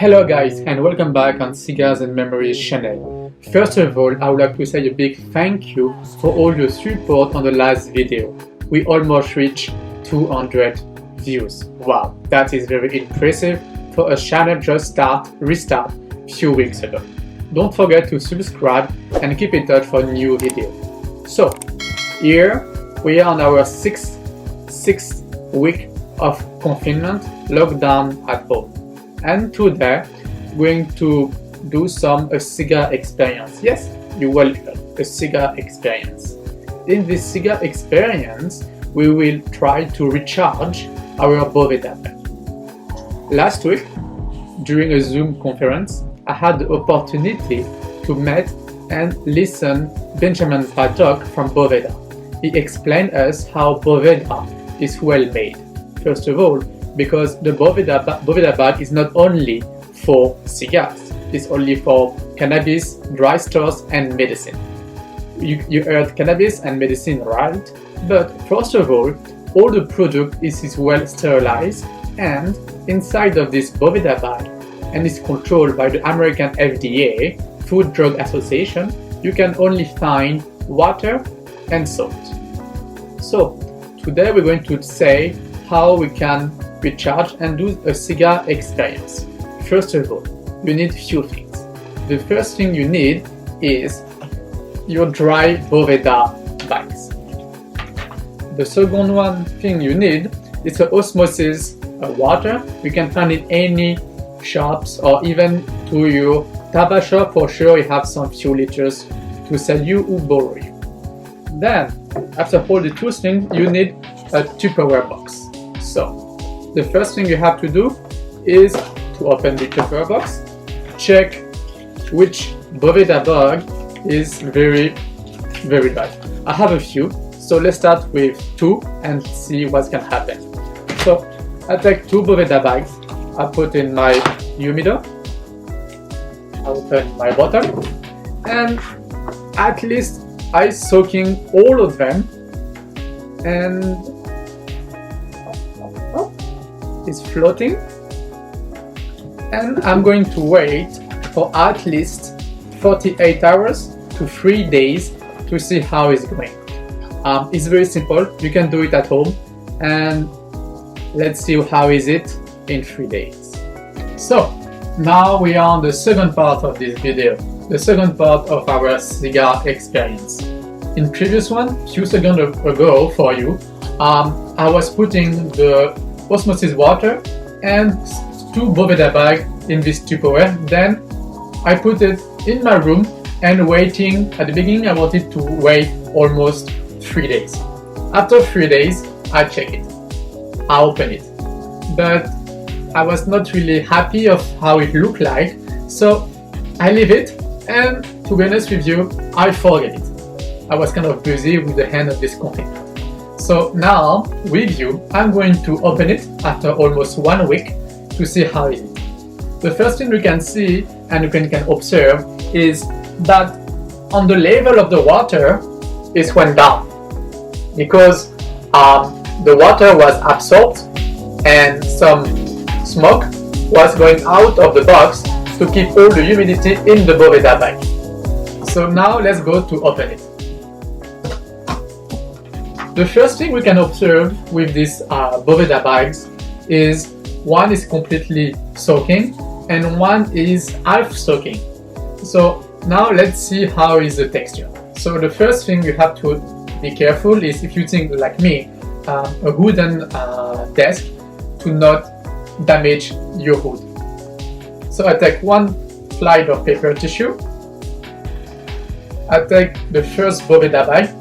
Hello guys and welcome back on Cigars and Memories channel. First of all, I would like to say a big thank you for all your support on the last video. We almost reached 200 views. Wow, that is very impressive for a channel just restart few weeks ago. Don't forget to subscribe and keep in touch for new videos. So, here we are on our sixth week of confinement, lockdown at home. And today we're going to do a cigar experience. Yes, you will a cigar experience. In this cigar experience, we will try to recharge our Boveda Bag. Last week, during a Zoom conference, I had the opportunity to meet and listen Benjamin talk from Boveda. He explained us how Boveda is well made. First of all, because the Boveda Bag is not only for cigars, it's only for cannabis, dry stores and medicine. You heard cannabis and medicine, right? But first of all the product is well sterilized, and inside of this Boveda Bag, and is controlled by the American FDA, Food Drug Association, you can only find water and salt. So today we're going to say how we can recharge and do a cigar experience. First of all, you need few things. The first thing you need is your dry Boveda bags. The second thing you need is an osmosis water. You can find it in any shops or even to your Tabac shop. For sure you have some few liters to sell you or borrow you. Then, after all the two things, you need a Tupperware box. So, the first thing you have to do is to open the Tupperware box, check which Boveda Bag is very bad. I have a few, so let's start with two and see what can happen. So I take two Boveda bags, I put in my Humidor, I open my bottle, and at least I soaking all of them, and is floating, and I'm going to wait for at least 48 hours to 3 days to see how it's going. It's very simple, you can do it at home, and let's see how is it in 3 days. So now we are on the second part of this video, the second part of our cigar experience. In previous one, few seconds ago for you, I was putting the osmosis water and two Boveda bag in this Tupperware. Then I put it in my room and waiting. At the beginning I wanted to wait almost 3 days. After 3 days I check it, I open it, but I was not really happy of how it looked like, so I leave it, and to be honest with you, I forget it. I was kind of busy with the end of this confinement. So now, with you, I'm going to open it after almost 1 week to see how it is. The first thing we can see and you can observe is that on the level of the water it went down because the water was absorbed and some smoke was going out of the box to keep all the humidity in the Boveda bag. So now let's go to open it. The first thing we can observe with these Boveda bags is one is completely soaking and one is half soaking. So now let's see how is the texture. So the first thing you have to be careful is, if you think like me, a wooden desk, to not damage your wood. So I take one slide of paper tissue, I take the first Boveda bag.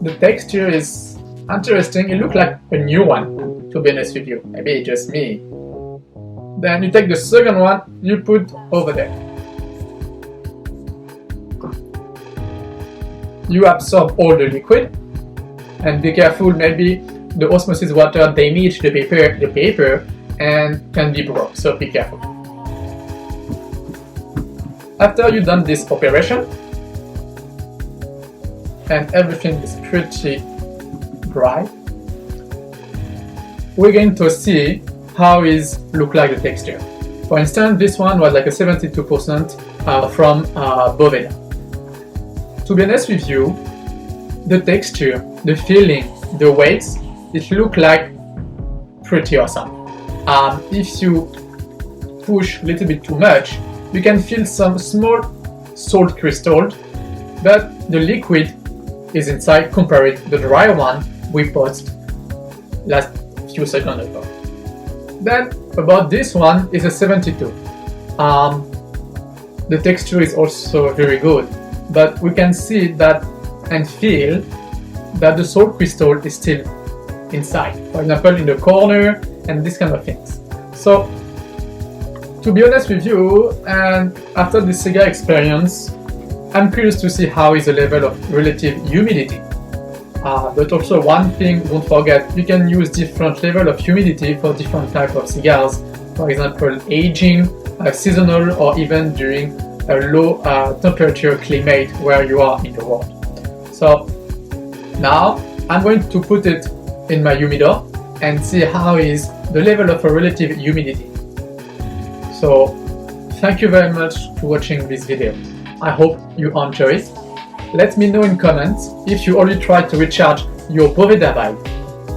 The texture is interesting, it looks like a new one, to be honest with you, maybe it's just me. Then you take the second one, you put over there. You absorb all the liquid, and be careful, maybe the osmosis water damage the paper and can be broke, so be careful. After you've done this operation, and everything is pretty dry, we're going to see how is look like the texture. For instance, this one was like a 72% from Boveda. To be honest with you, the texture, the feeling, the weights, it look like pretty awesome. If you push a little bit too much, you can feel some small salt crystals, but the liquid is inside compared to the dry one we posted last few seconds ago. Then about this one is a 72. The texture is also very good, but we can see that and feel that the salt crystal is still inside, for example in the corner and this kind of things. So to be honest with you, and after this cigar experience, I'm curious to see how is the level of relative humidity. But also one thing, don't forget, you can use different level of humidity for different type of cigars. For example, aging, seasonal, or even during a low temperature climate where you are in the world. So now I'm going to put it in my humidor and see how is the level of a relative humidity. So thank you very much for watching this video. I hope you enjoy it. Let me know in comments if you already tried to recharge your Boveda Bag.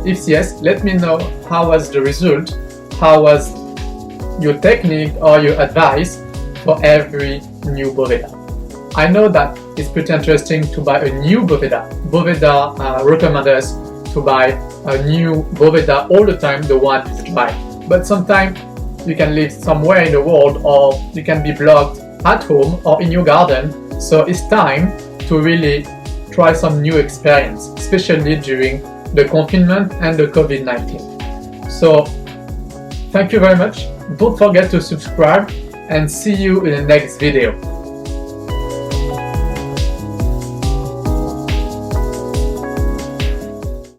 If yes, let me know how was the result, how was your technique or your advice for every new Boveda. I know that it's pretty interesting to buy a new Boveda. Boveda recommend us to buy a new Boveda all the time, the one is dry. But sometimes you can live somewhere in the world, or you can be blocked at home or in your garden. So it's time to really try some new experience, especially during the confinement and the COVID-19. So thank you very much. Don't forget to subscribe and see you in the next video.